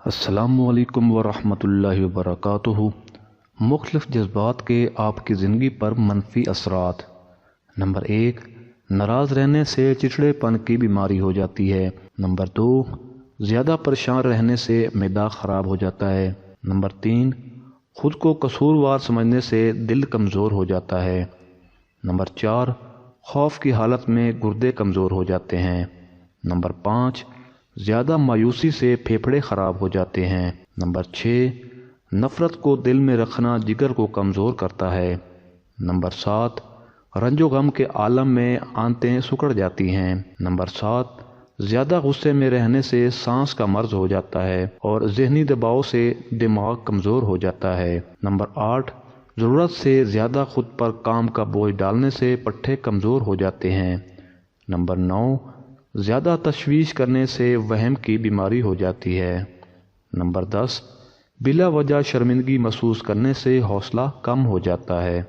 السلام علیکم ورحمۃ اللہ وبرکاتہ۔ مختلف جذبات کے آپ کی زندگی پر منفی اثرات۔ نمبر 1، ناراض رہنے سے چڑچڑے پن کی بیماری ہو جاتی ہے۔ نمبر 2، زیادہ پریشان رہنے سے معدہ خراب ہو جاتا ہے۔ نمبر 3، خود کو قصوروار سمجھنے سے دل کمزور ہو جاتا ہے۔ نمبر 4، خوف کی حالت میں گردے کمزور ہو جاتے ہیں۔ نمبر 5، زیادہ مایوسی سے پھیپھڑے خراب ہو جاتے ہیں۔ نمبر 6، نفرت کو دل میں رکھنا جگر کو کمزور کرتا ہے۔ نمبر 7، رنج و غم کے عالم میں آنتیں سکڑ جاتی ہیں۔ نمبر 7، زیادہ غصے میں رہنے سے سانس کا مرض ہو جاتا ہے اور ذہنی دباؤ سے دماغ کمزور ہو جاتا ہے۔ نمبر 8، ضرورت سے زیادہ خود پر کام کا بوجھ ڈالنے سے پٹھے کمزور ہو جاتے ہیں۔ نمبر 9، زیادہ تشویش کرنے سے وہم کی بیماری ہو جاتی ہے۔ نمبر 10، بلا وجہ شرمندگی محسوس کرنے سے حوصلہ کم ہو جاتا ہے۔